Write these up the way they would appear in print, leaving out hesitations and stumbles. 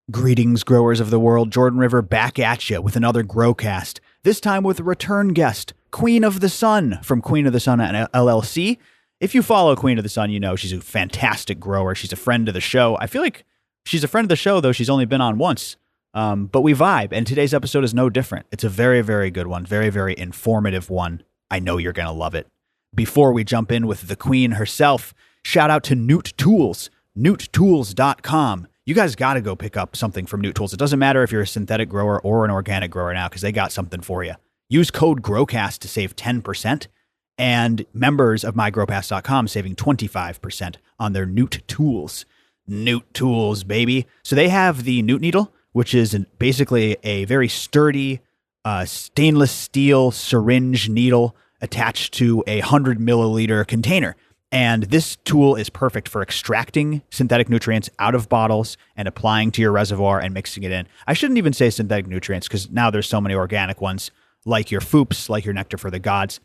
Greetings, growers of the world. Jordan River back at you with another Growcast. This time with a return guest, Queen of the Sun from Queen of the Sun LLC. If you follow Queen of the Sun, you know she's a fantastic grower. She's a friend of the show. I feel like she's a friend of the show, though she's only been on once. But we vibe, and today's episode is no different. It's a very, very good one. Very, very informative one. I know you're going to love it. Before we jump in with the Queen herself, shout out to Newt Tools, newttools.com. You guys got to go pick up something from Newt Tools. It doesn't matter if you're a synthetic grower or an organic grower now, because they got something for you. Use code GROWCAST to save 10%, and members of mygrowpass.com saving 25% on their Newt Tools. Newt Tools, baby. So they have the Newt needle, which is basically a very sturdy stainless steel syringe needle attached to a 100 milliliter container. And this tool is perfect for extracting synthetic nutrients out of bottles and applying to your reservoir and mixing it in. I shouldn't even say synthetic nutrients because now there's so many organic ones like your Foops, like your Nectar for the Gods.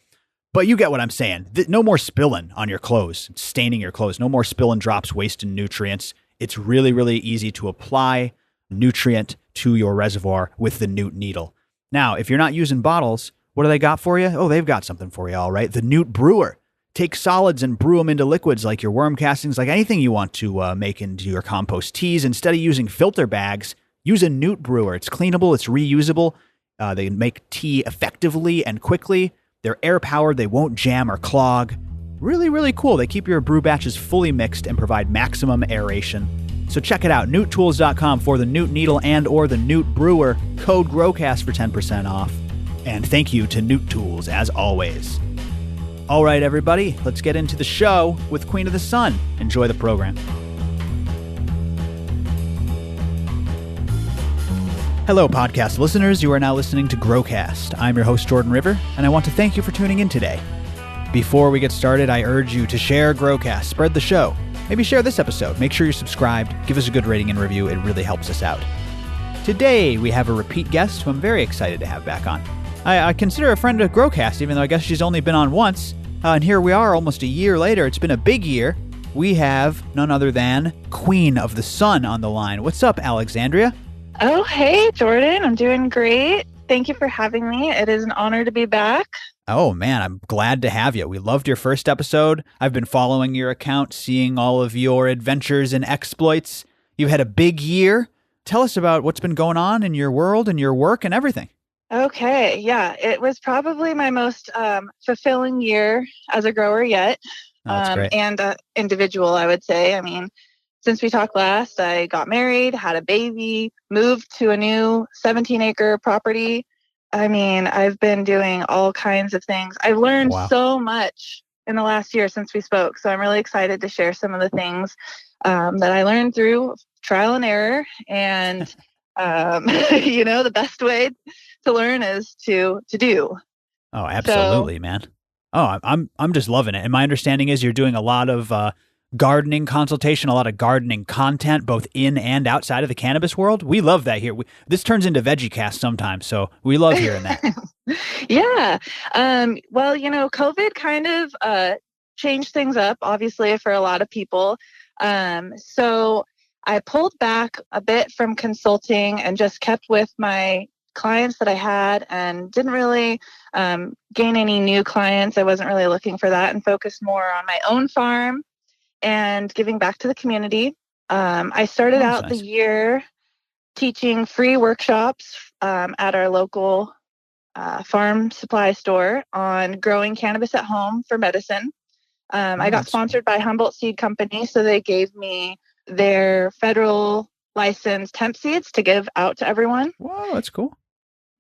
But you get what I'm saying. No more spilling on your clothes, staining your clothes. No more spilling drops, wasting nutrients. It's really, really easy to apply nutrient to your reservoir with the Newt needle. Now, if you're not using bottles, what do they got for you? Oh, they've got something for you, all right. The Newt Brewer. Take solids and brew them into liquids like your worm castings, like anything you want to make into your compost teas. Instead of using filter bags, use a Newt brewer. It's cleanable. It's reusable. They make tea effectively and quickly. They're air-powered. They won't jam or clog. Really, really cool. They keep your brew batches fully mixed and provide maximum aeration. So check it out, newttools.com for the Newt needle and or the Newt brewer. Code GROWCAST for 10% off. And thank you to Newt Tools, as always. All right, everybody, let's get into the show with Queen of the Sun. Enjoy the program. Hello, podcast listeners. You are now listening to Growcast. I'm your host, Jordan River, and I want to thank you for tuning in today. Before we get started, I urge you to share Growcast, spread the show. Maybe share this episode. Make sure you're subscribed. Give us a good rating and review. It really helps us out. Today, we have a repeat guest who I'm very excited to have back on. I consider a friend of Growcast, even though I guess she's only been on once. And here we are almost a year later. It's been a big year. We have none other than Queen of the Sun on the line. What's up, Alexandria? Oh, hey, Jordan. I'm doing great. Thank you for having me. It is an honor to be back. Oh, man, I'm glad to have you. We loved your first episode. I've been following your account, seeing all of your adventures and exploits. You've had a big year. Tell us about what's been going on in your world and your work and everything. Okay, yeah, it was probably my most fulfilling year as a grower yet, That's great. and individual, I would say. I mean, since we talked last, I got married, had a baby, moved to a new 17-acre property. I mean, I've been doing all kinds of things. I've learned so much in the last year since we spoke, so I'm really excited to share some of the things that I learned through trial and error. And, the best way to learn is to do. Oh, absolutely, man. Oh, I'm just loving it. And my understanding is you're doing a lot of gardening consultation, a lot of gardening content, both in and outside of the cannabis world. We love that here. This turns into VeggieCast sometimes, so we love hearing that. Yeah. Well, COVID kind of changed things up, obviously, for a lot of people. So I pulled back a bit from consulting and just kept with my clients that I had and didn't really gain any new clients. I wasn't really looking for that and focused more on my own farm and giving back to the community. I started out the year teaching free workshops at our local farm supply store on growing cannabis at home for medicine. I got sponsored by Humboldt Seed Company, so they gave me their federal licensed hemp seeds to give out to everyone. Whoa, that's cool.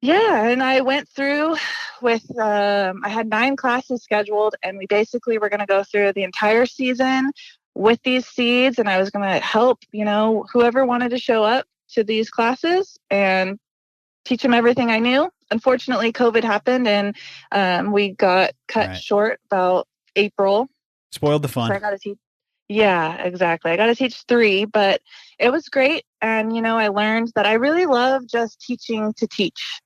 Yeah, and I went through with, I had 9 classes scheduled, and we basically were going to go through the entire season with these seeds, and I was going to help, whoever wanted to show up to these classes and teach them everything I knew. Unfortunately, COVID happened, and we got cut short about April. Spoiled the fun. So I got to teach. Yeah, exactly. I got to teach 3, but it was great. And, I learned that I really love just teaching to teach.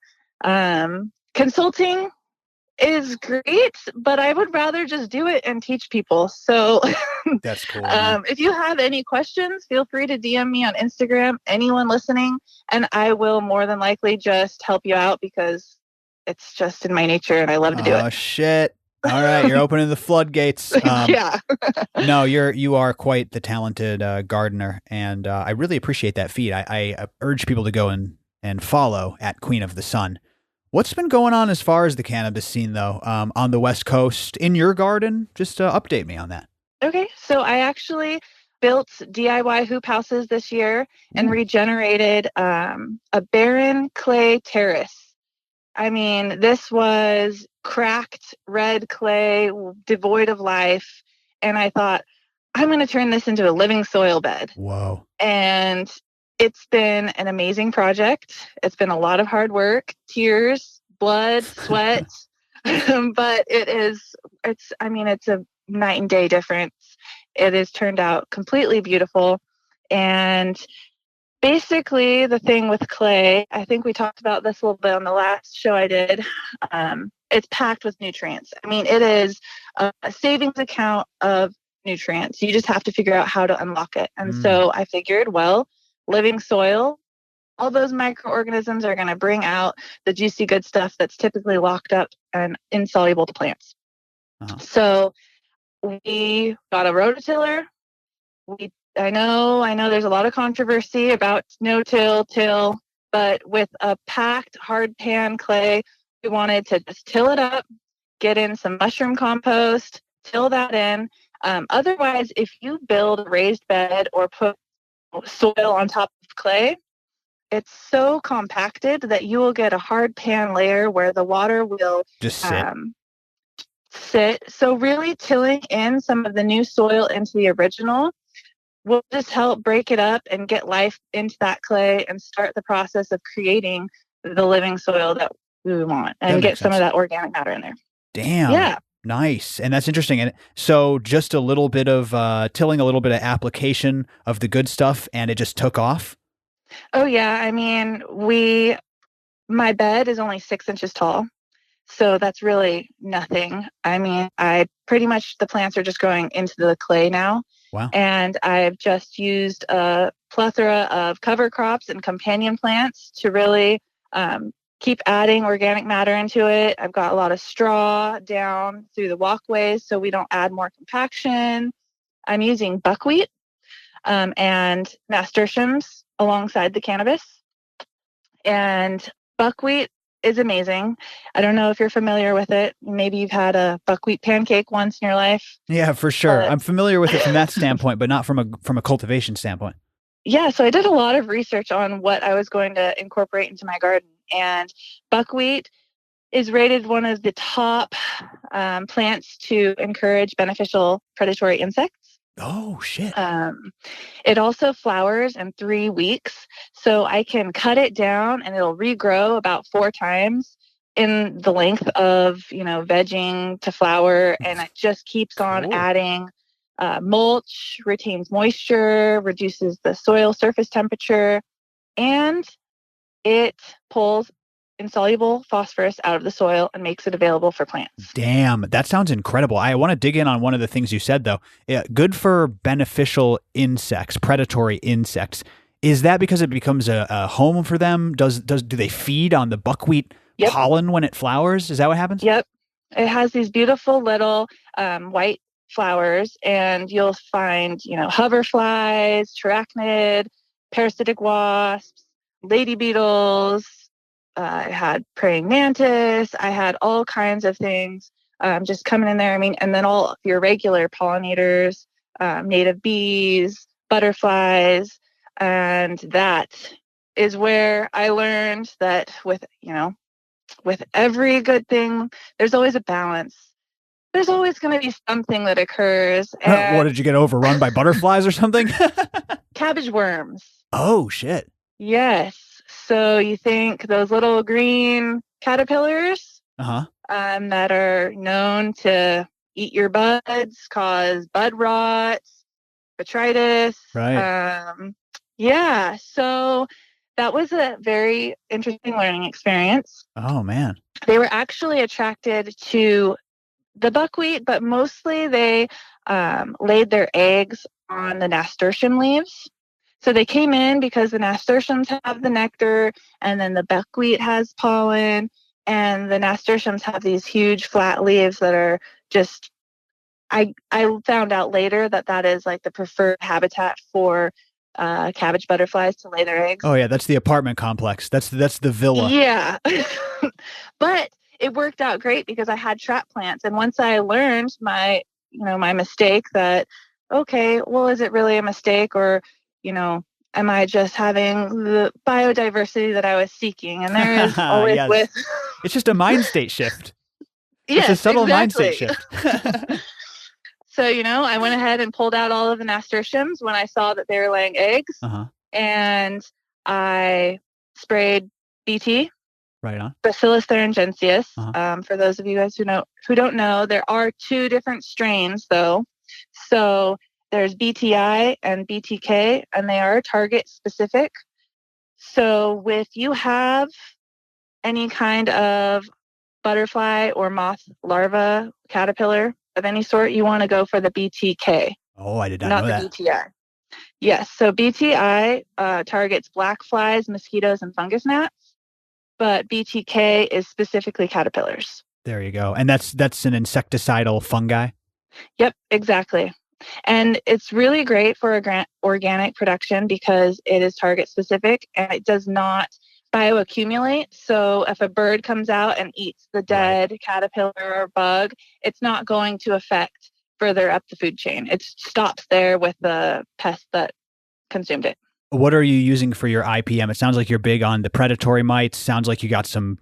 Consulting is great, but I would rather just do it and teach people. So That's cool, man. if you have any questions, feel free to DM me on Instagram, anyone listening, and I will more than likely just help you out because it's just in my nature and I love to do it. Oh shit. All right, you're opening the floodgates. Yeah. No, you are quite the talented gardener, and I really appreciate that feed. I urge people to go and follow at Queen of the Sun. What's been going on as far as the cannabis scene, though, on the West Coast in your garden? Just update me on that. Okay, so I actually built DIY hoop houses this year and Ooh. regenerated a barren clay terrace. I mean, this was cracked red clay, devoid of life. And I thought, I'm going to turn this into a living soil bed. Whoa. And it's been an amazing project. It's been a lot of hard work, tears, blood, sweat. But it's a night and day difference. It has turned out completely beautiful. And basically, the thing with clay, I think we talked about this a little bit on the last show I did. It's packed with nutrients. I mean, it is a savings account of nutrients. You just have to figure out how to unlock it. And so I figured, well, living soil, all those microorganisms are going to bring out the juicy good stuff that's typically locked up and insoluble to plants. Uh-huh. So we got a rototiller. I know there's a lot of controversy about no-till, but with a packed hard pan clay, we wanted to just till it up, get in some mushroom compost, till that in. Otherwise, if you build a raised bed or put soil on top of clay, it's so compacted that you will get a hard pan layer where the water will just sit. Sit. So really tilling in some of the new soil into the original will just help break it up and get life into that clay and start the process of creating the living soil that we want and get some of that organic matter in there. Damn. Yeah. Nice. And that's interesting. And so just a little bit of tilling, a little bit of application of the good stuff, and it just took off. Oh, yeah. I mean, my bed is only 6 inches tall. So that's really nothing. I mean, the plants are just growing into the clay now. Wow. And I've just used a plethora of cover crops and companion plants to really keep adding organic matter into it. I've got a lot of straw down through the walkways so we don't add more compaction. I'm using buckwheat and nasturtiums alongside the cannabis. And buckwheat is amazing. I don't know if you're familiar with it. Maybe you've had a buckwheat pancake once in your life. Yeah, for sure. I'm familiar with it from that standpoint, but not from a cultivation standpoint. Yeah, so I did a lot of research on what I was going to incorporate into my garden. And buckwheat is rated one of the top plants to encourage beneficial predatory insects. Oh, shit. It also flowers in 3 weeks. So I can cut it down and it'll regrow about 4 times in the length of, vegging to flower. And it just keeps on adding mulch, retains moisture, reduces the soil surface temperature, and it pulls insoluble phosphorus out of the soil and makes it available for plants. Damn, that sounds incredible. I want to dig in on one of the things you said, though. Yeah, good for beneficial insects, predatory insects. Is that because it becomes a home for them? Do they feed on the buckwheat pollen when it flowers? Is that what happens? Yep. It has these beautiful little white flowers, and you'll find, hoverflies, arachnid, parasitic wasps, lady beetles. I had praying mantis. I had all kinds of things just coming in there. I mean, and then all your regular pollinators, native bees, butterflies. And that is where I learned that with every good thing, there's always a balance. There's always going to be something that occurs. And what, did you get overrun by butterflies or something? Cabbage worms. Oh, shit. Yes. So you think those little green caterpillars that are known to eat your buds, cause bud rot, botrytis. Right. Yeah. So that was a very interesting learning experience. Oh, man. They were actually attracted to the buckwheat, but mostly they laid their eggs on the nasturtium leaves. So they came in because the nasturtiums have the nectar, and then the buckwheat has pollen, and the nasturtiums have these huge flat leaves that are just. I found out later that that is like the preferred habitat for cabbage butterflies to lay their eggs. Oh, yeah, that's the apartment complex. That's the villa. Yeah. But it worked out great because I had trap plants. And once I learned my mistake that, okay, well, is it really a mistake, or, am I just having the biodiversity that I was seeking? And there is always Yes. with. It's just a mind state shift. It's a Yes, subtle mind state exactly. shift. So, I went ahead and pulled out all of the nasturtiums when I saw that they were laying eggs. Uh-huh. And I sprayed BT, Right on. Bacillus thuringiensis. Uh-huh. For those of you guys who don't know, there are two different strains though. So there's BTI and BTK, and they are target specific. So if you have any kind of butterfly or moth larva, caterpillar of any sort, you want to go for the BTK, Oh, I did not not know the that. BTI. Yes, so BTI targets black flies, mosquitoes, and fungus gnats, but BTK is specifically caterpillars. There you go. And that's an insecticidal fungi? Yep, exactly. And it's really great for organic production because it is target specific and it does not bioaccumulate. So if a bird comes out and eats the dead caterpillar or bug, it's not going to affect further up the food chain. It stops there with the pest that consumed it. What are you using for your IPM? It sounds like you're big on the predatory mites. Sounds like you got some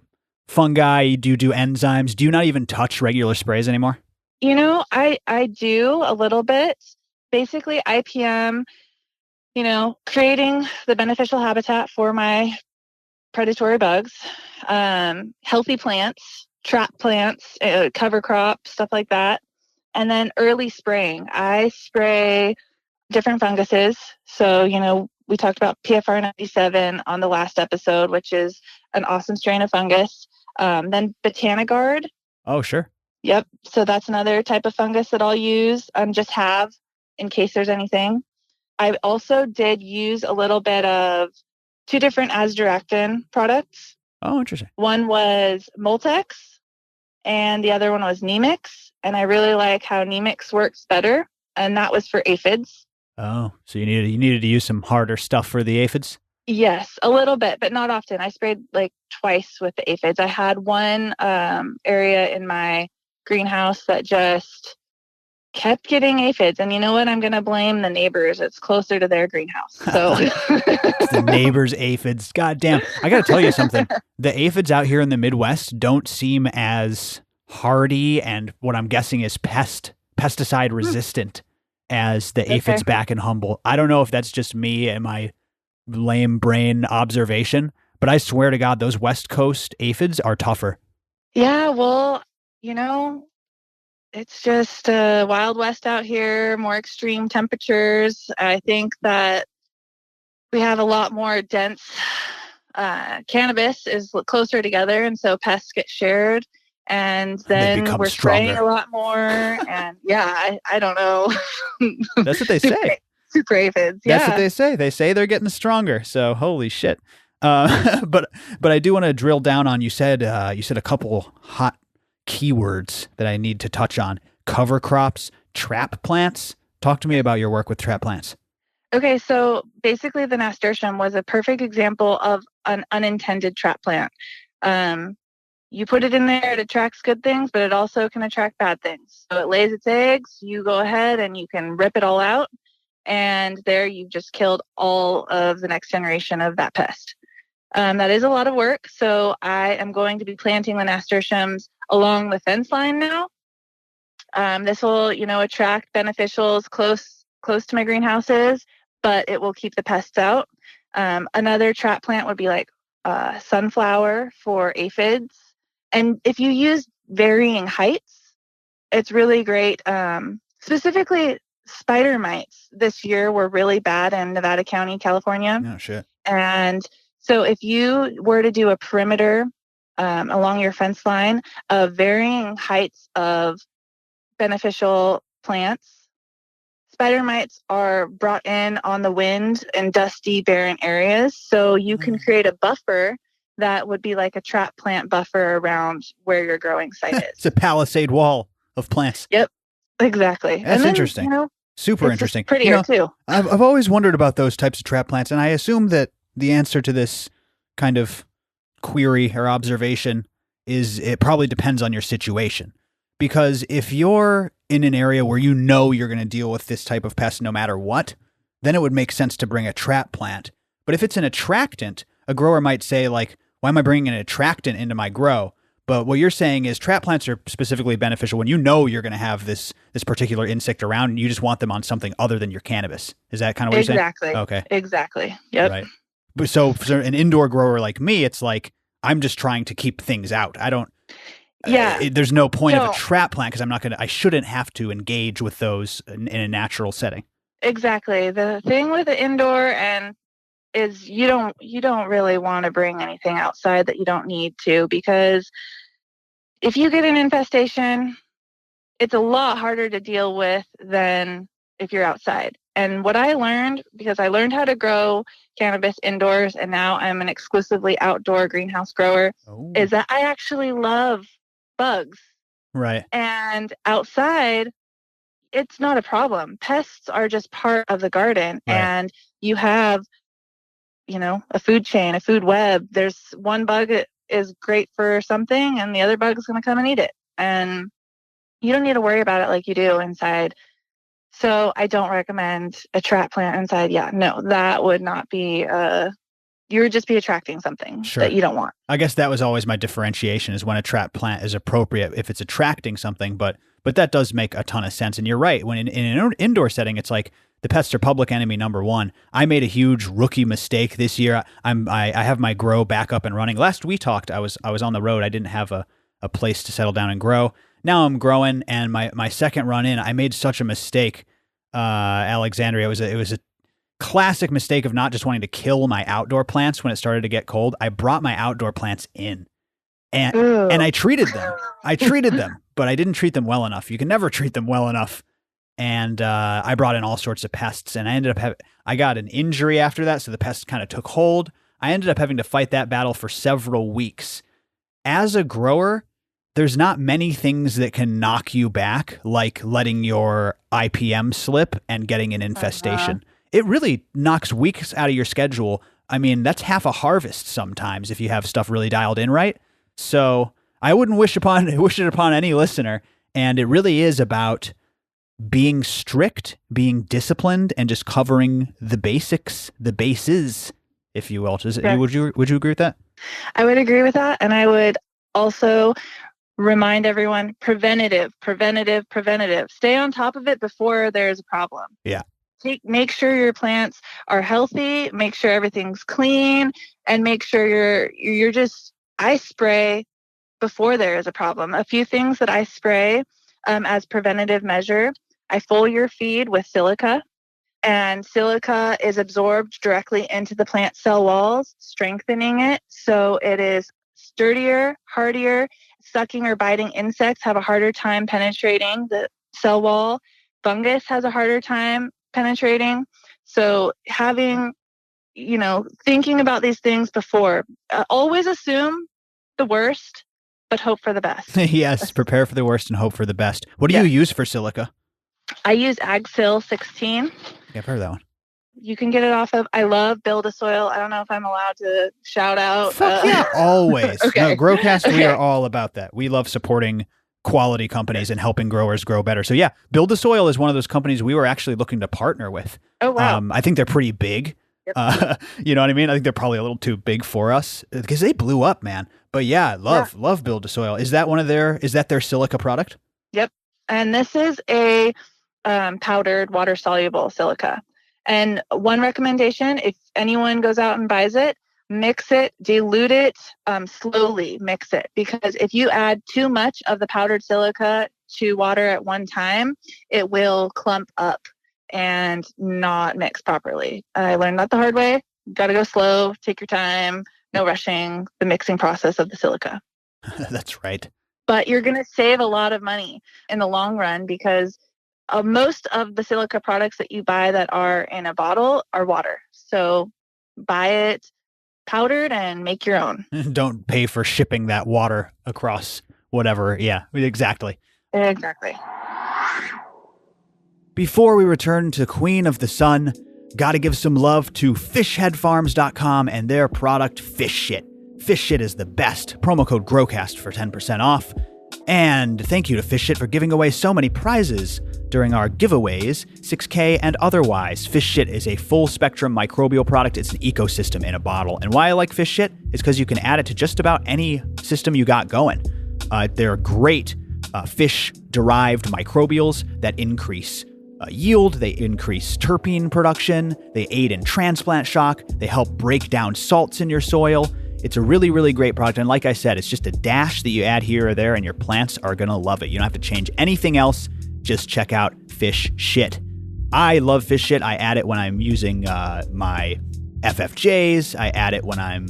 fungi. Do you do enzymes? Do you not even touch regular sprays anymore? I do a little bit. Basically, IPM, creating the beneficial habitat for my predatory bugs, healthy plants, trap plants, cover crop, stuff like that. And then early spraying. I spray different funguses. So, we talked about PFR 97 on the last episode, which is an awesome strain of fungus. Then Botanigard. Oh, sure. Yep. So that's another type of fungus that I'll use just have in case there's anything. I also did use a little bit of two different azadirachtin products. Oh, interesting. One was Moltex and the other one was Nemix. And I really like how Nemix works better. And that was for aphids. Oh, so you needed to use some harder stuff for the aphids? Yes, a little bit, but not often. I sprayed like twice with the aphids. I had one area in my greenhouse that just kept getting aphids. And you know what? I'm going to blame the neighbors. It's closer to their greenhouse. So It's the neighbors' aphids. God damn. I got to tell you something. The aphids out here in the Midwest don't seem as hardy and what I'm guessing is pesticide resistant as the aphids back in Humboldt. I don't know if that's just me and my lame brain observation, but I swear to God, those West Coast aphids are tougher. Yeah, well, it's just Wild West out here, more extreme temperatures. I think that we have a lot more dense cannabis is closer together, and so pests get shared. And then we're spraying a lot more. And yeah, I don't know. That's what they say. Super aphids. Yeah. That's what they say. They say they're getting stronger. So holy shit. But I do want to drill down on, you said a couple hot keywords that I need to touch on. Cover crops, trap plants. Talk to me about your work with trap plants. Okay, so basically the nasturtium was a perfect example of an unintended trap plant. You put it in there, it attracts good things, but it also can attract bad things. So it lays its eggs, you go ahead and you can rip it all out, and there you've just killed all of the next generation of that pest. That is a lot of work, so I am going to be planting the nasturtiums along the fence line now. This will, attract beneficials close to my greenhouses, but it will keep the pests out. Another trap plant would be like sunflower for aphids. And if you use varying heights, it's really great. Specifically, spider mites this year were really bad in Nevada County, California. Oh, shit. And So if you were to do a perimeter along your fence line of varying heights of beneficial plants, spider mites are brought in on the wind in dusty, barren areas. So you can create a buffer that would be like a trap plant buffer around where your growing site is. It's a palisade wall of plants. Yep, exactly. That's And then, interesting. Super it's interesting. just prettier too. I've always wondered about those types of trap plants, and I assume that the answer to this kind of query or observation is it probably depends on your situation. Because if you're in an area where you know you're going to deal with this type of pest no matter what, then it would make sense to bring a trap plant. But if it's an attractant, a grower might say, like, why am I bringing an attractant into my grow? But what you're saying is trap plants are specifically beneficial when you know you're going to have this particular insect around and you just want them on something other than your cannabis. Is that kind of what you're saying? Exactly. Okay. Exactly. Yep. Right. But so for an indoor grower like me, it's like I'm just trying to keep things out. I don't. Yeah. There's no point of a trap plant because I shouldn't have to engage with those in a natural setting. Exactly. The thing with the indoor is you don't really want to bring anything outside that you don't need to, because if you get an infestation, it's a lot harder to deal with than if you're outside. And what I learned, because I learned how to grow cannabis indoors and now I'm an exclusively outdoor greenhouse grower, is that I actually love bugs. Right. And outside, it's not a problem. Pests are just part of the garden. Right. And you have, a food chain, a food web. There's one bug that is great for something and the other bug is going to come and eat it. And you don't need to worry about it like you do inside. So I don't recommend a trap plant inside. Yeah, no, that would not be, you would just be attracting something that you don't want. I guess that was always my differentiation, is when a trap plant is appropriate if it's attracting something, but that does make a ton of sense. And you're right. When in an indoor setting, it's like the pests are public enemy number one. I made a huge rookie mistake this year. I have my grow back up and running. Last we talked, I was on the road. I didn't have a place to settle down and grow. Now I'm growing, and my second run in, I made such a mistake, Alexandria. It was a classic mistake of not just wanting to kill my outdoor plants when it started to get cold. I brought my outdoor plants in, and I treated them. But I didn't treat them well enough. You can never treat them well enough. And I brought in all sorts of pests, and I ended up I got an injury after that, so the pests kind of took hold. I ended up having to fight that battle for several weeks. As a grower, there's not many things that can knock you back, like letting your IPM slip and getting an infestation. It really knocks weeks out of your schedule. I mean, that's half a harvest sometimes if you have stuff really dialed in right. So I wouldn't wish it upon any listener. And it really is about being strict, being disciplined, and just covering the basics, the bases, if you will. Would you agree with that? I would agree with that. And I would also remind everyone, preventative. Stay on top of it before there's a problem. Yeah. Make sure your plants are healthy, make sure everything's clean, and make sure I spray before there is a problem. A few things that I spray as preventative measure: I foliar feed with silica, and silica is absorbed directly into the plant cell walls, strengthening it so it is sturdier, hardier. Sucking or biting insects have a harder time penetrating the cell wall. Fungus has a harder time penetrating. So thinking about these things before, always assume the worst, but hope for the best. Yes, prepare for the worst and hope for the best. What do you use for silica? I use AgSil 16. Yeah, I've heard of that one. You can get it off of, I love Build a Soil. I don't know if I'm allowed to shout out. Fuck yeah, always. Okay. No, Growcast, we are all about that. We love supporting quality companies and helping growers grow better. So yeah, Build a Soil is one of those companies we were actually looking to partner with. Oh, wow. I think they're pretty big. Yep. You know what I mean? I think they're probably a little too big for us because they blew up, man. But yeah, love Build a Soil. Is that their silica product? Yep. And this is a powdered water soluble silica. And one recommendation, if anyone goes out and buys it, mix it, dilute it, slowly mix it. Because if you add too much of the powdered silica to water at one time, it will clump up and not mix properly. I learned that the hard way. got to go slow, take your time, no rushing the mixing process of the silica. That's right. But you're going to save a lot of money in the long run because most of the silica products that you buy that are in a bottle are water. So buy it powdered and make your own. Don't pay for shipping that water across whatever. Yeah, exactly. Exactly. Before we return to Queen of the Sun, gotta give some love to fishheadfarms.com and their product Fish Shit. Fish Shit is the best. Promo code GROWCAST for 10% off. And thank you to Fish Shit for giving away so many prizes during our giveaways, 6K and otherwise. Fish Shit is a full-spectrum microbial product. It's an ecosystem in a bottle. And why I like Fish Shit is because you can add it to just about any system you got going. They're great fish-derived microbials that increase yield, they increase terpene production, they aid in transplant shock, they help break down salts in your soil. It's a really, really great product. And like I said, it's just a dash that you add here or there and your plants are going to love it. You don't have to change anything else. Just check out Fish Shit. I love Fish Shit. I add it when I'm using my FFJs. I add it when I'm,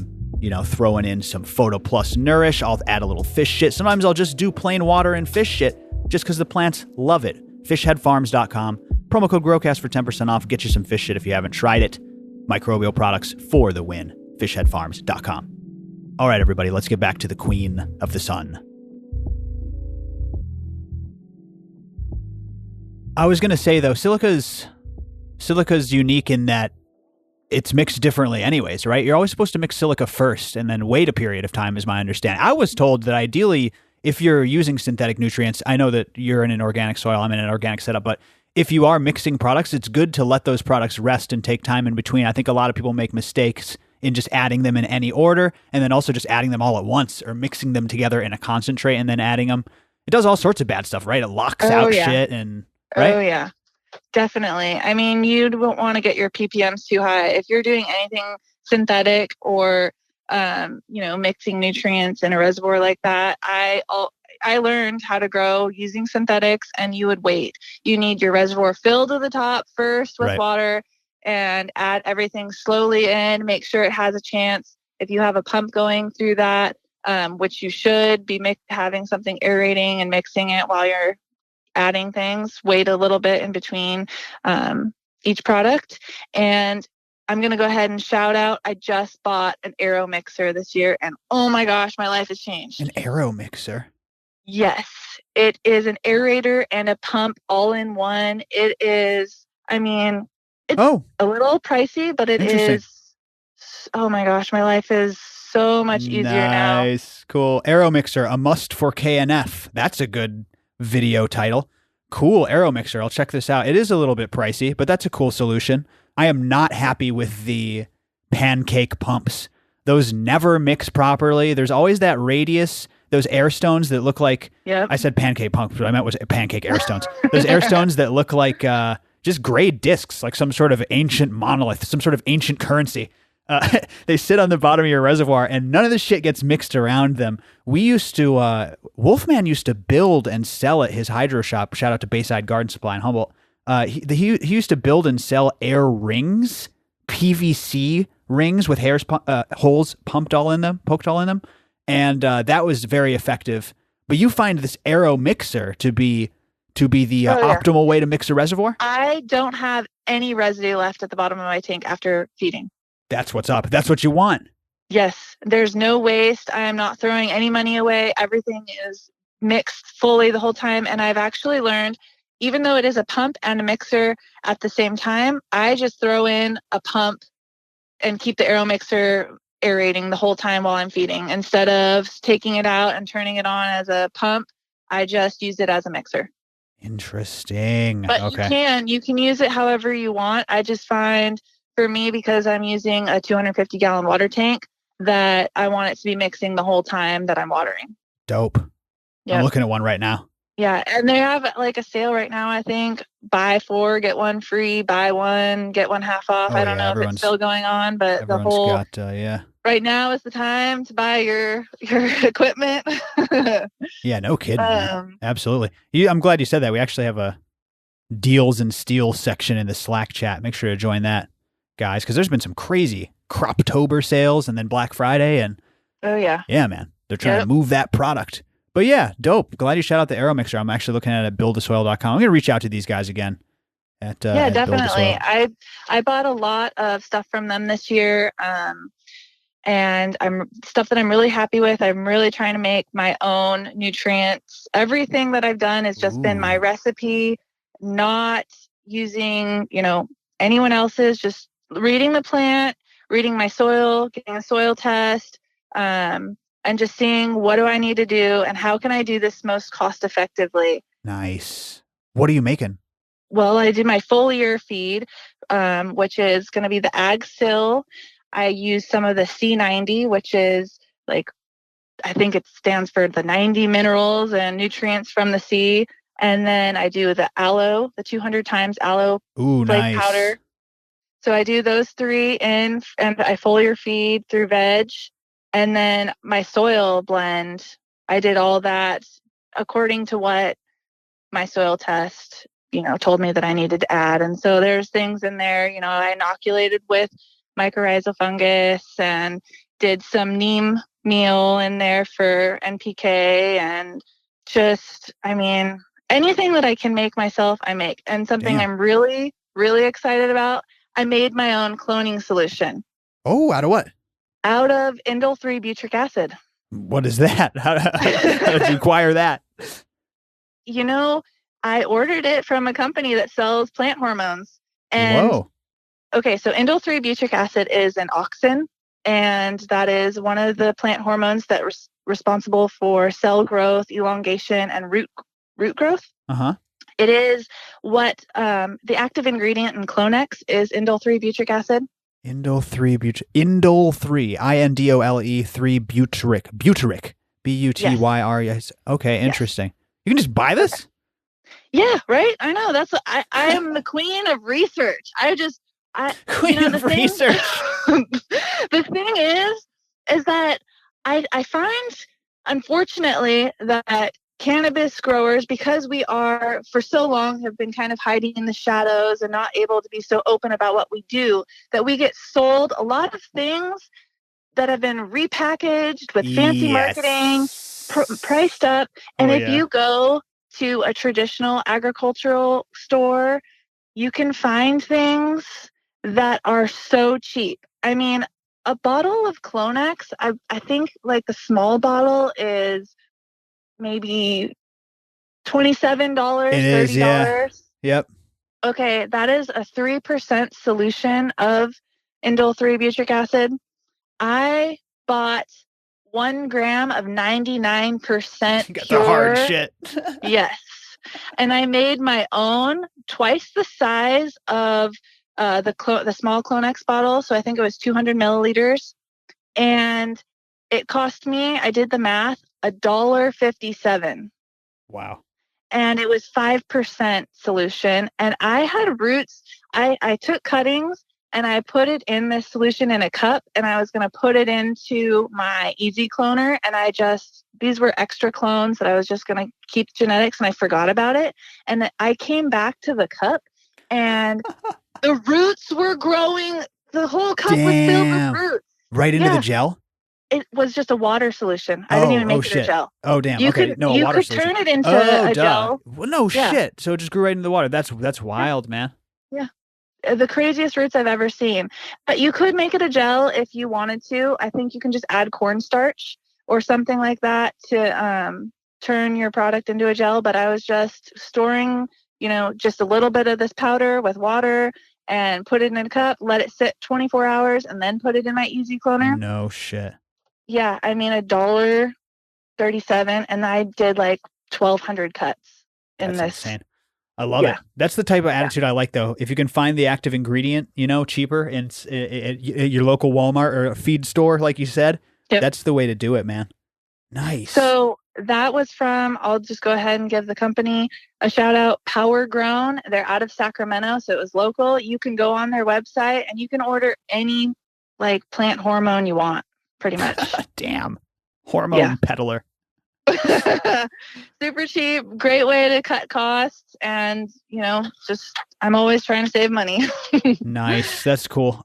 throwing in some Photo Plus Nourish. I'll add a little Fish Shit. Sometimes I'll just do plain water and Fish Shit just because the plants love it. Fishheadfarms.com. Promo code GROWCAST for 10% off. Get you some Fish Shit if you haven't tried it. Microbial products for the win. Fishheadfarms.com. All right, everybody, let's get back to the Queen of the Sun. I was going to say, though, Silica's unique in that it's mixed differently anyways, right? You're always supposed to mix silica first and then wait a period of time, is my understanding. I was told that ideally, if you're using synthetic nutrients, I know that you're in an organic soil, I'm in an organic setup, but if you are mixing products, it's good to let those products rest and take time in between. I think a lot of people make mistakes in just adding them in any order and then also just adding them all at once or mixing them together in a concentrate and then adding them. It does all sorts of bad stuff, right? It locks out shit and, right? Oh, yeah. Definitely. I mean, you don't want to get your ppms too high. If you're doing anything synthetic or, mixing nutrients in a reservoir like that, I learned how to grow using synthetics, and you would wait. You need your reservoir filled to the top first with water and add everything slowly in, make sure it has a chance. If you have a pump going through that, which you should be having something aerating and mixing it while you're adding things, wait a little bit in between each product. And I'm going to go ahead and shout out, I just bought an aero mixer this year, and oh my gosh, my life has changed. An aero mixer? Yes. It is an aerator and a pump all in one. It is, it's a little pricey, but it is, oh my gosh, my life is so much easier now. Nice. Cool. Aero mixer, a must for KNF. That's a good video title. Cool. Aero mixer. I'll check this out. It is a little bit pricey, but that's a cool solution. I am not happy with the pancake pumps. Those never mix properly. There's always that radius, those air stones that look like, I said pancake pumps, but I meant was pancake air stones. Those air stones that look like just gray discs, like some sort of ancient monolith, some sort of ancient currency. They sit on the bottom of your reservoir and none of the shit gets mixed around them. We used to, Wolfman used to build and sell at his hydro shop. Shout out to Bayside Garden Supply in Humboldt. He used to build and sell air rings, PVC rings with holes poked all in them. And that was very effective. But you find this aero mixer to be the optimal way to mix a reservoir? I don't have any residue left at the bottom of my tank after feeding. That's what's up. That's what you want. Yes. There's no waste. I am not throwing any money away. Everything is mixed fully the whole time. And I've actually learned, even though it is a pump and a mixer at the same time, I just throw in a pump and keep the aero mixer aerating the whole time while I'm feeding. Instead of taking it out and turning it on as a pump, I just use it as a mixer. Interesting. But you can use it however you want. I just find, for me, because I'm using a 250-gallon water tank, that I want it to be mixing the whole time that I'm watering. Dope. Yep. I'm looking at one right now. Yeah, and they have like a sale right now, I think. Buy 4, get 1 free, buy 1, get 1 half off. I don't know if it's still going on, but the whole right now is the time to buy your equipment. Yeah, no kidding. Absolutely. I'm glad you said that. We actually have a deals and steals section in the Slack chat. Make sure to join that, guys, because there's been some crazy Croptober sales and then Black Friday. And Oh yeah. yeah, man, they're trying to move that product. But yeah, dope. Glad you shout out the Aero Mixer. I'm actually looking at it at buildasoil.com. I'm going to reach out to these guys again Yeah, at definitely. Build-A-Soil. I bought a lot of stuff from them this year. And I'm stuff that I'm really happy with. I'm really trying to make my own nutrients. Everything that I've done has just been my recipe, not using, anyone else's, just reading the plant, reading my soil, getting a soil test, and just seeing what do I need to do and how can I do this most cost effectively. Nice. What are you making? Well, I did my foliar feed, which is going to be the Ag Sil. I use some of the C90, which is like, I think it stands for the 90 minerals and nutrients from the sea. And then I do the aloe, the 200 times aloe flake powder. So I do those 3 in, and I foliar feed through veg. And then my soil blend, I did all that according to what my soil test told me that I needed to add. And so there's things in there, I inoculated with mycorrhizal fungus and did some neem meal in there for NPK and just, anything that I can make myself, I make. And something I'm really, really excited about, I made my own cloning solution. Oh, out of what? Out of indole 3 butyric acid. What is that? How did you acquire that? I ordered it from a company that sells plant hormones. And whoa. Okay, so indole 3 butyric acid is an auxin, and that is one of the plant hormones that responsible for cell growth, elongation, and root growth. Uh-huh. It is what the active ingredient in Clonex is indole 3 butyric acid. Indole 3 INDOLE 3 butyric. BUTYRES. Okay, interesting. Yes. You can just buy this? Yeah, right? I know. That's I am the queen of research. Queen of research. The thing is that I find, unfortunately, that cannabis growers, because we are for so long have been kind of hiding in the shadows and not able to be so open about what we do, that we get sold a lot of things that have been repackaged with fancy marketing, priced up. And if you go to a traditional agricultural store, you can find things that are so cheap. A bottle of Clonex, I think like the small bottle is maybe $27, $30. Yeah. Yep. Okay, that is a 3% solution of indole 3 butyric acid. I bought 1 gram of 99% pure. The hard shit. Yes. And I made my own, twice the size of the small Clonex bottle. So I think it was 200 milliliters. And it cost me, I did the math, $1.57. Wow. And it was 5% solution. And I had roots. I took cuttings and I put it in this solution in a cup, and I was going to put it into my Easy Cloner. And these were extra clones that I was just going to keep genetics, and I forgot about it. And I came back to the cup and the roots were growing. The whole cup was filled with roots. Right into the gel? It was just a water solution. I didn't even make it a gel. Oh, damn. You okay. could, no, a you water could solution. turn it into a gel. Well, no shit. So it just grew right into the water. That's wild, man. Yeah. The craziest roots I've ever seen. But you could make it a gel if you wanted to. I think you can just add cornstarch or something like that to turn your product into a gel. But I was just storing, just a little bit of this powder with water and put it in a cup, let it sit 24 hours, and then put it in my Easy Cloner. No shit. Yeah, $1.37, and I did like 1,200 cuts in this. That's insane. I love it. That's the type of attitude I like, though. If you can find the active ingredient, cheaper in your local Walmart or a feed store, like you said, that's the way to do it, man. Nice. So that was I'll just go ahead and give the company a shout out, Power Grown. They're out of Sacramento, so it was local. You can go on their website and you can order any plant hormone you want, pretty much. Damn. Hormone peddler. Super cheap, great way to cut costs, and I'm always trying to save money. Nice. That's cool.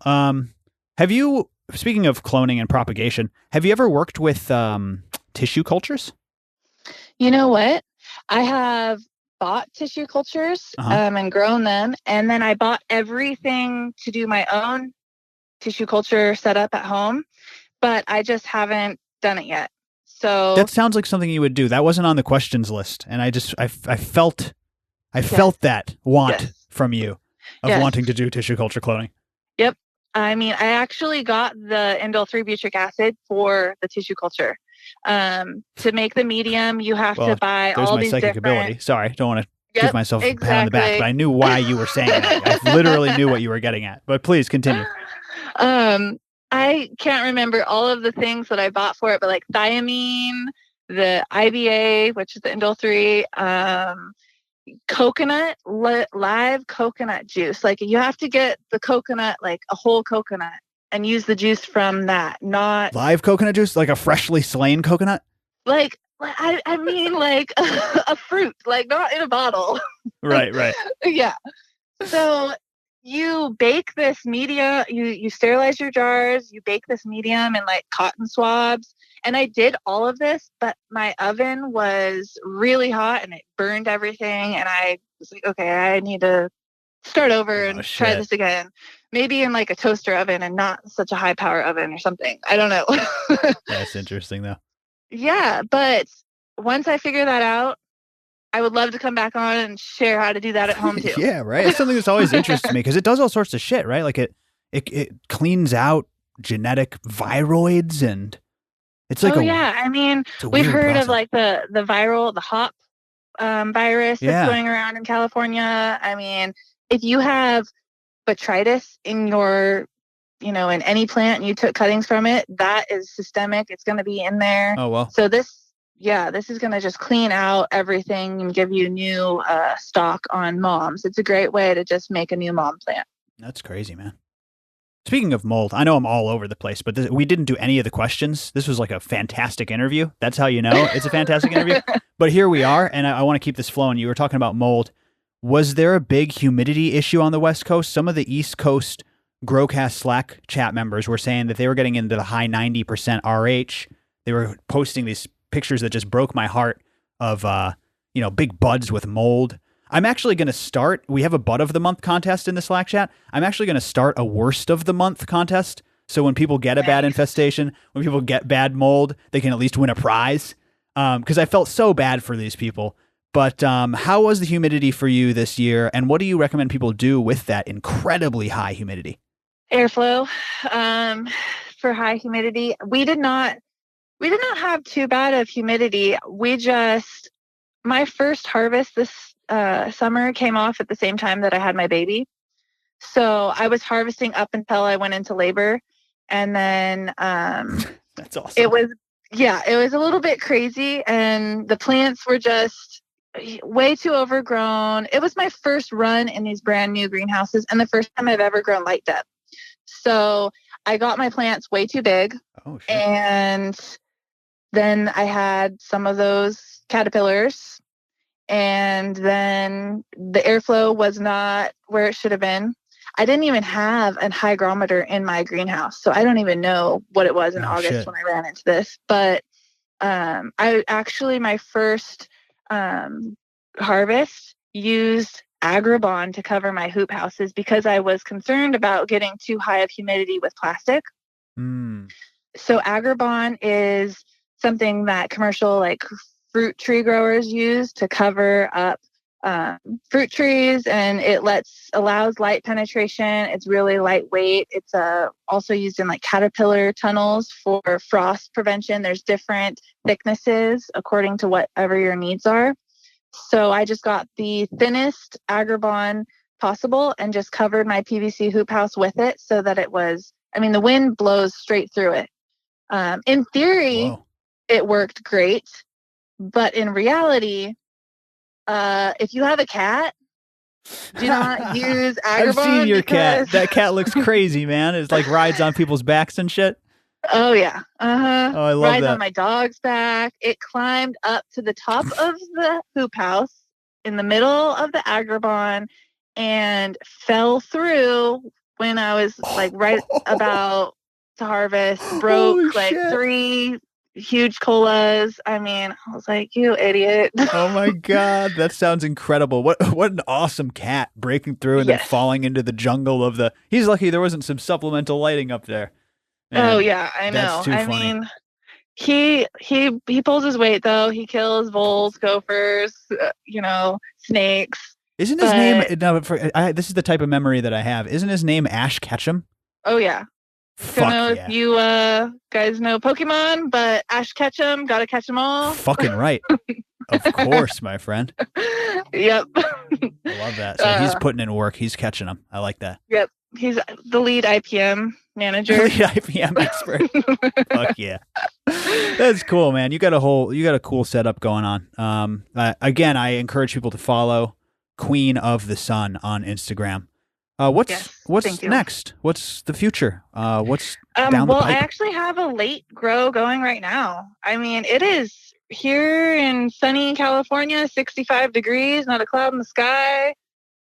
Have you, speaking of cloning and propagation, have you ever worked with tissue cultures? You know what? I have bought tissue cultures and grown them. And then I bought everything to do my own tissue culture setup at home, but I just haven't done it yet. So That sounds like something you would do. That wasn't on the questions list, and I felt that want from you of wanting to do tissue culture cloning. Yep. I mean, I actually got the indole 3-butyric acid for the tissue culture. To make the medium, you have to buy all these psychic different ability. Sorry, don't want to give myself a pat on the back, but I knew why you were saying that. I literally knew what you were getting at. But please continue. I can't remember all of the things that I bought for it, but like thiamine, the IBA, which is the indole 3, coconut, live coconut juice. Like you have to get the coconut, like a whole coconut, and use the juice from that, not live coconut juice, like a freshly slain coconut. Like I mean, like a fruit, like not in a bottle. Right. Yeah. So you bake this media, you sterilize your jars, you bake this medium in like cotton swabs. And I did all of this, but my oven was really hot and it burned everything. And I was like, okay, I need to start over and try this again. Maybe in like a toaster oven and not such a high power oven or something. I don't know. That's interesting though. Yeah, but once I figure that out, I would love to come back on and share how to do that at home too. Yeah, right. It's something that's always interested me because it does all sorts of shit, right? Like it cleans out genetic viroids and it's like I mean, we've heard of like the hop virus that's going around in California. I mean, if you have botrytis in your, in any plant and you took cuttings from it, that is systemic. It's going to be in there. Oh, well. So this is going to just clean out everything and give you new stock on moms. It's a great way to just make a new mom plant. That's crazy, man. Speaking of mold, I know I'm all over the place, but we didn't do any of the questions. This was like a fantastic interview. That's how you know it's a fantastic interview. But here we are, and I want to keep this flowing. You were talking about mold. Was there a big humidity issue on the West Coast? Some of the East Coast Growcast Slack chat members were saying that they were getting into the high 90% RH. They were posting these pictures that just broke my heart of, big buds with mold. I'm actually going to start, we have a bud of the month contest in the Slack chat. I'm actually going to start a worst of the month contest. So when people get a bad infestation, when people get bad mold, they can at least win a prize. Because I felt so bad for these people. But how was the humidity for you this year? And what do you recommend people do with that incredibly high humidity? Airflow for high humidity. We did not have too bad of humidity. My first harvest this summer came off at the same time that I had my baby. So I was harvesting up until I went into labor. And then that's awesome. It was a little bit crazy. And the plants were just way too overgrown. It was my first run in these brand new greenhouses and the first time I've ever grown light depth. So I got my plants way too big. Oh, shit. And then I had some of those caterpillars, and then the airflow was not where it should have been. I didn't even have a hygrometer in my greenhouse, so I don't even know what it was in August when I ran into this. But my first harvest used Agribon to cover my hoop houses because I was concerned about getting too high of humidity with plastic. So Agribon is something that commercial like fruit tree growers use to cover up fruit trees, and it allows light penetration. It's really lightweight. It's also used in like caterpillar tunnels for frost prevention. There's different thicknesses according to whatever your needs are. So I just got the thinnest Agribon possible and just covered my PVC hoop house with it so that the wind blows straight through it. In theory, it worked great, but in reality, if you have a cat, do not use Agribon. I've seen your cat. That cat looks crazy, man. It's like rides on people's backs and shit. Oh, yeah. Uh-huh. Oh, I love rides that. on my dog's back. It climbed up to the top of the hoop house in the middle of the Agribon and fell through when I was like right about to harvest, Holy broke like shit. 3 huge colas. I mean, I was like, you idiot. Oh my God, that sounds incredible. What an awesome cat breaking through and then Yes. falling into the jungle of the. He's lucky there wasn't some supplemental lighting up there. Man, Oh yeah, I know. that's too I funny. mean, he pulls his weight though. He kills voles, gophers, snakes. Isn't his name? But No, this is the type of memory that I have. Isn't his name Ash Ketchum? oh yeah. Don't Fuck know yeah. if you guys know Pokemon, but Ash Ketchum, gotta catch them all. Fucking right. Of course, my friend. Yep. I love that. So he's putting in work. He's catching them. I like that. Yep. He's the lead IPM manager. The IPM expert. Fuck yeah. That's cool, man. You got a cool setup going on. Again, I encourage people to follow Queen of the Sun on Instagram. What's next? What's the future? What's down the pipe? I actually have a late grow going right now. I mean, it is here in sunny California, 65 degrees, not a cloud in the sky.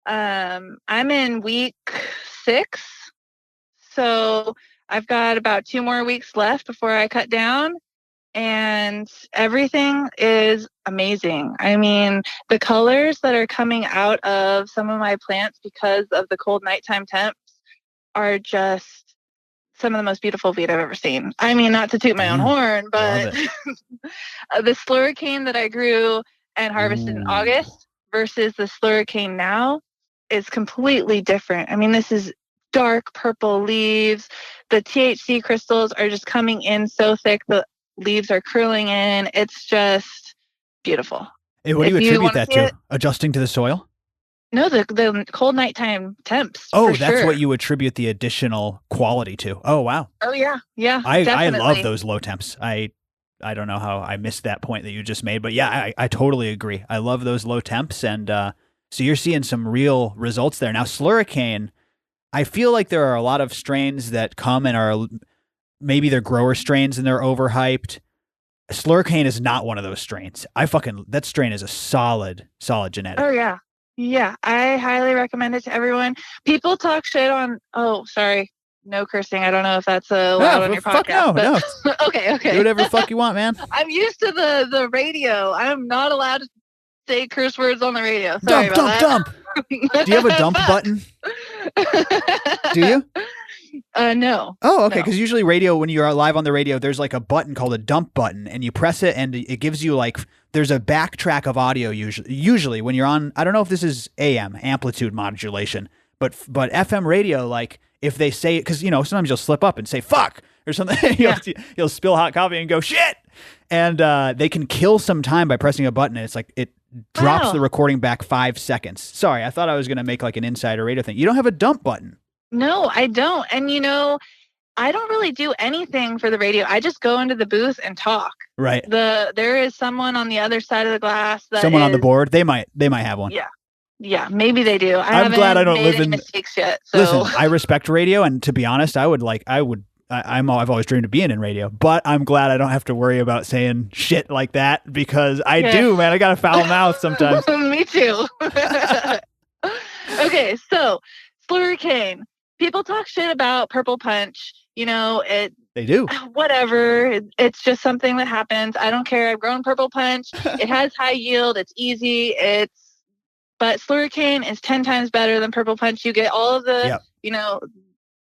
I'm in week 6, so I've got about 2 more weeks left before I cut down, and everything is amazing. I mean, the colors that are coming out of some of my plants because of the cold nighttime temps are just some of the most beautiful weed I've ever seen. I mean, not to toot my own horn, but the slurricane that I grew and harvested in August versus the slurricane now is completely different. I mean, this is dark purple leaves. The THC crystals are just coming in so thick. The leaves are curling in. It's just beautiful. Hey, what do you attribute that to? Adjusting to the soil? No, the cold nighttime temps. Oh, that's what you attribute the additional quality to. Oh, wow. Oh, yeah. Yeah. I love those low temps. I don't know how I missed that point that you just made, but yeah, I totally agree. I love those low temps. And so you're seeing some real results there. Now, slurricane, I feel like there are a lot of strains that come and are maybe they're grower strains and they're overhyped. Slurricane is not one of those strains. That strain is a solid genetic. Oh, yeah. Yeah, I highly recommend it to everyone. People talk shit on. Oh, sorry, no cursing. I don't know if that's allowed on your podcast. No. Okay. Do whatever the fuck you want, man. I'm used to the radio. I'm not allowed to say curse words on the radio. Sorry Dump. Do you have a dump button? Do you? No. Oh, okay. Because usually radio, when you're live on the radio, there's like a button called a dump button, and you press it, and it gives you like there's a backtrack of audio. Usually when you're on, I don't know if this is AM amplitude modulation, but FM radio, like if they say it, because sometimes you'll slip up and say fuck or something. You'll spill hot coffee and go shit, and they can kill some time by pressing a button. And it's like it drops the recording back 5 seconds. Sorry, I thought I was gonna make like an insider radio thing. You don't have a dump button. No, I don't. And I don't really do anything for the radio. I just go into the booth and talk. Right. There is someone on the other side of the glass on the board. They might have one. Yeah. Yeah, maybe they do. I'm glad I don't live in mistakes yet. So. Listen, I respect radio, and to be honest, I've always dreamed of being in radio, but I'm glad I don't have to worry about saying shit like that because I do, man. I got a foul mouth sometimes. Me too. Okay, so slurricane. People talk shit about purple punch. They do. Whatever. It's just something that happens. I don't care. I've grown purple punch. It has high yield. It's easy. But slurricane is 10 times better than purple punch. You get all of the,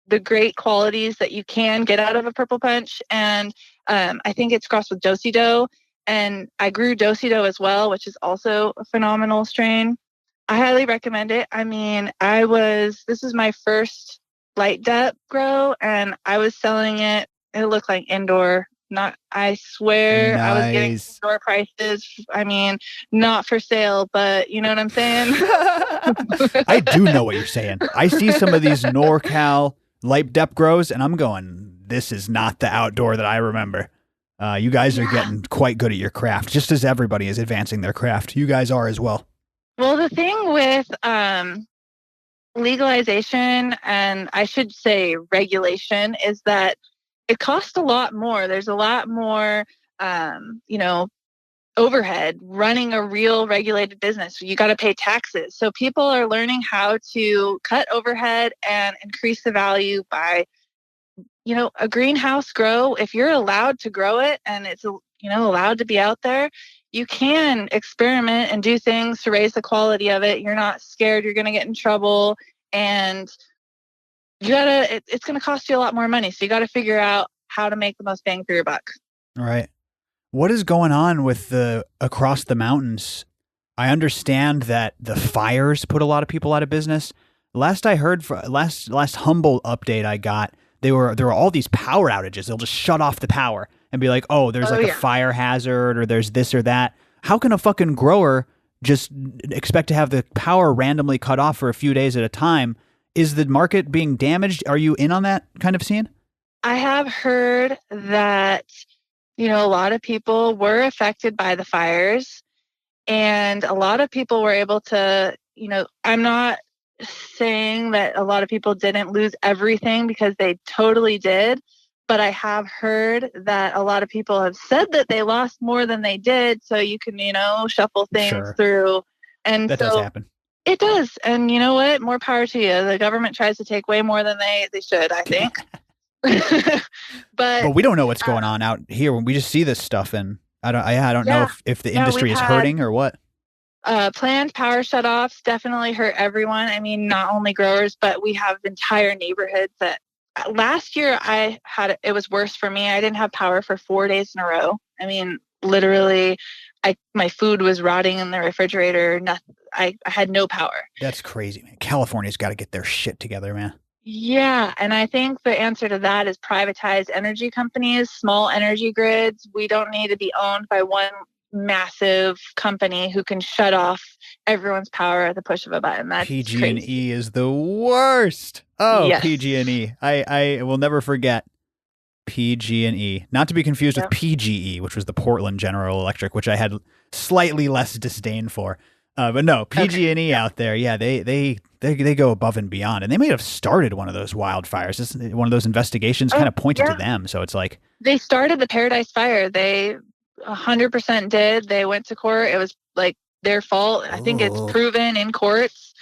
the great qualities that you can get out of a purple punch. And I think it's crossed with Dosido. And I grew Dosido as well, which is also a phenomenal strain. I highly recommend it. I mean, this is my first light depth grow, and I was selling it. It looked like indoor. I swear I was getting indoor prices. I mean, not for sale, but you know what I'm saying? I do know what you're saying. I see some of these Norcal light depth grows, and I'm going, this is not the outdoor that I remember. You guys are getting quite good at your craft, just as everybody is advancing their craft. You guys are as well. Well, the thing with legalization, and I should say regulation, is that it costs a lot more. There's a lot more, overhead running a real regulated business. You got to pay taxes. So people are learning how to cut overhead and increase the value by, a greenhouse grow. If you're allowed to grow it and it's, allowed to be out there, you can experiment and do things to raise the quality of it. You're not scared you're going to get in trouble, and it's going to cost you a lot more money. So you got to figure out how to make the most bang for your buck. All right. What is going on with the across the mountains? I understand that the fires put a lot of people out of business. Last I heard, last humble update I got, there were all these power outages. They'll just shut off the power and be like, "Oh, there's a fire hazard, or there's this or that." How can a fucking grower just expect to have the power randomly cut off for a few days at a time? Is the market being damaged? Are you in on that kind of scene? I have heard that, a lot of people were affected by the fires, and a lot of people were able to, I'm not saying that a lot of people didn't lose everything, because they totally did. But I have heard that a lot of people have said that they lost more than they did. So you can, shuffle things through. And that does happen. It does. And you know what? More power to you. The government tries to take way more than they should, I think. But we don't know what's going on out here when we just see this stuff, and I don't know if the industry is hurting or what. Planned power shutoffs definitely hurt everyone. I mean, not only growers, but we have entire neighborhoods that last year it was worse for me. I didn't have power for 4 days in a row. I mean, literally, my food was rotting in the refrigerator. I had no power. That's crazy, man. California's got to get their shit together, man. Yeah, and I think the answer to that is privatized energy companies, small energy grids. We don't need to be owned by one massive company who can shut off everyone's power at the push of a button. That's PG&E is the worst. Oh, yes. PG&E. I will never forget PG&E. Not to be confused with PGE, which was the Portland General Electric, which I had slightly less disdain for. But no, PG&E out there, yeah, they go above and beyond, and they may have started one of those wildfires. One of those investigations kind of pointed to them, so it's like they started the Paradise Fire. They 100% did. They went to court. It was like their fault. I think it's proven in courts.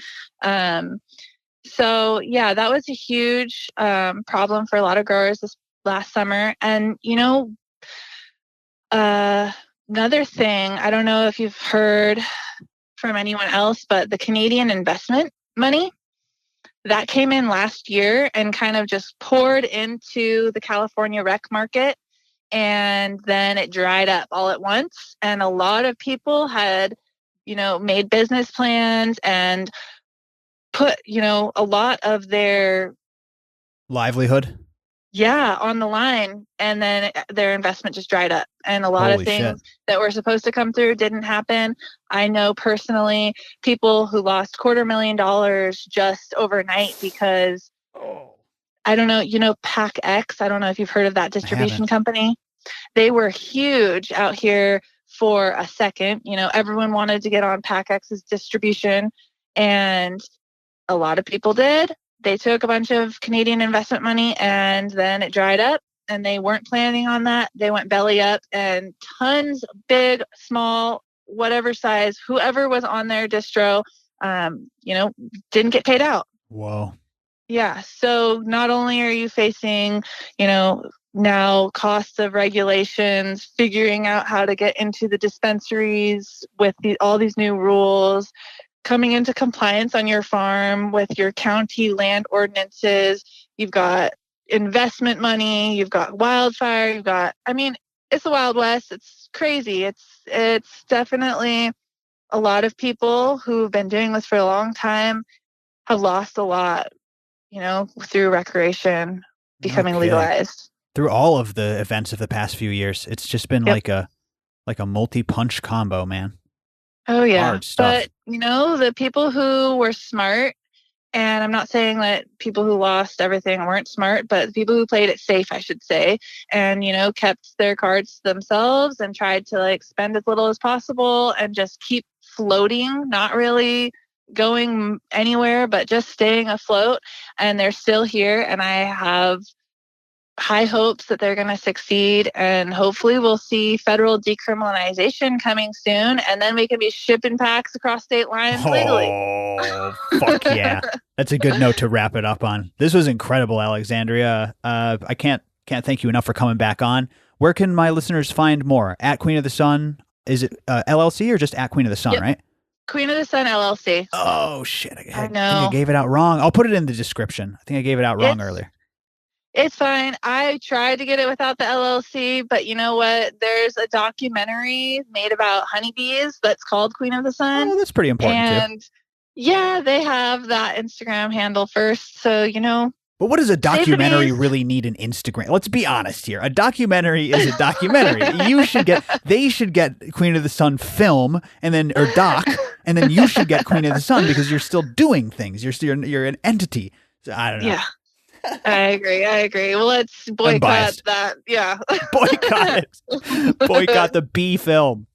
So yeah, that was a huge problem for a lot of growers this last summer. And another thing, I don't know if you've heard from anyone else, but the Canadian investment money that came in last year and kind of just poured into the California rec market, and then it dried up all at once. And a lot of people had, made business plans and put, a lot of their livelihood on the line, and then their investment just dried up, and a lot of things that were supposed to come through didn't happen. I know personally people who lost $250,000 just overnight because I don't know, Pack X, I don't know if you've heard of that distribution company. They were huge out here for a second. Everyone wanted to get on Pack X's distribution, and a lot of people did. They took a bunch of Canadian investment money, and then it dried up, and they weren't planning on that. They went belly up, and tons, big, small, whatever size, whoever was on their distro, didn't get paid out. Whoa. Yeah. So not only are you facing, now costs of regulations, figuring out how to get into the dispensaries with all these new rules, coming into compliance on your farm with your county land ordinances. You've got investment money, you've got wildfire, it's the Wild West. It's crazy. It's definitely a lot of people who've been doing this for a long time have lost a lot, through recreation becoming legalized. Through all of the events of the past few years, it's just been like a multi-punch combo, man. Oh, yeah. Hard stuff. But, the people who were smart, and I'm not saying that people who lost everything weren't smart, but the people who played it safe, I should say, and, kept their cards to themselves and tried to, spend as little as possible and just keep floating, not really going anywhere, but just staying afloat. And they're still here. And I have high hopes that they're going to succeed, and hopefully we'll see federal decriminalization coming soon, and then we can be shipping packs across state lines legally. Oh, fuck yeah. That's a good note to wrap it up on. This was incredible, Alexandria. I can't thank you enough for coming back on. Where can my listeners find more? At Queen of the Sun? Is it LLC or just at Queen of the Sun, right? Queen of the Sun LLC. Oh, shit. I know. think I gave it out wrong. I'll put it in the description. I think I gave it out wrong earlier. It's fine. I tried to get it without the LLC, but you know what? There's a documentary made about honeybees that's called Queen of the Sun. Oh, that's pretty important too. Yeah, they have that Instagram handle first. So, But what does a documentary really need an Instagram? Let's be honest here. A documentary is a documentary. They should get Queen of the Sun film or doc, and then you should get Queen of the Sun because you're still doing things. You're an entity. So, I don't know. Yeah. I agree. Well, let's boycott that. Yeah. Boycott it. Boycott the bee film.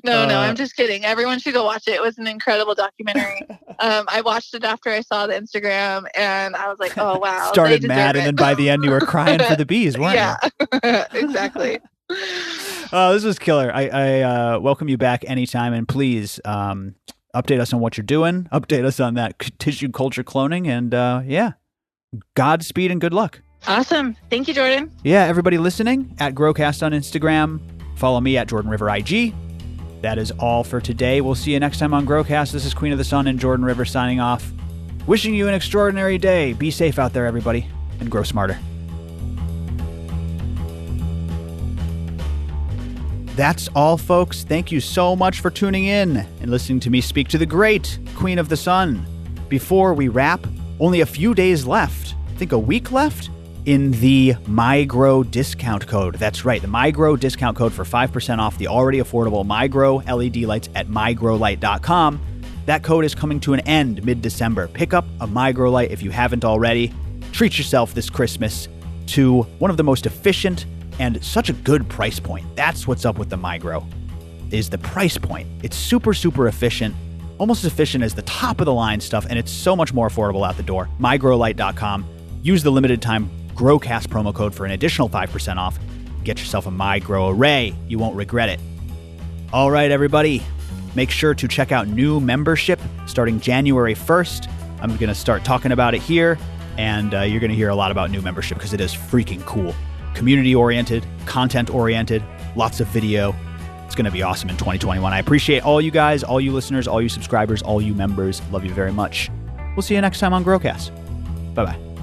No, I'm just kidding. Everyone should go watch it. It was an incredible documentary. I watched it after I saw the Instagram, and I was like, oh, wow. Started mad, and then by the end you were crying for the bees, weren't you? Yeah, exactly. Oh, this was killer. I welcome you back anytime, and please update us on what you're doing. Update us on that tissue culture cloning, and Godspeed and good luck. Awesome. Thank you, Jordan. Yeah, everybody listening, at Growcast on Instagram. Follow me at Jordan River IG. That is all for today. We'll see you next time on Growcast. This is Queen of the Sun and Jordan River signing off. Wishing you an extraordinary day. Be safe out there, everybody, and grow smarter. That's all, folks. Thank you so much for tuning in and listening to me speak to the great Queen of the Sun. Before we wrap, only a few days left. I think a week left in the MyGrow discount code. That's right, the MyGrow discount code for 5% off the already affordable MyGrow LED lights at mygrowlight.com. That code is coming to an end mid-December. Pick up a MyGrow light if you haven't already. Treat yourself this Christmas to one of the most efficient and such a good price point. That's what's up with the MyGrow, is the price point. It's super, super efficient, almost as efficient as the top of the line stuff, and it's so much more affordable out the door. mygrowlight.com. Use the limited time Growcast promo code for an additional 5% off. Get yourself a MyGrow array. You won't regret it. All right, everybody. Make sure to check out new membership starting January 1st. I'm going to start talking about it here, and you're going to hear a lot about new membership because it is freaking cool. Community-oriented, content-oriented, lots of video. It's going to be awesome in 2021. I appreciate all you guys, all you listeners, all you subscribers, all you members. Love you very much. We'll see you next time on Growcast. Bye-bye.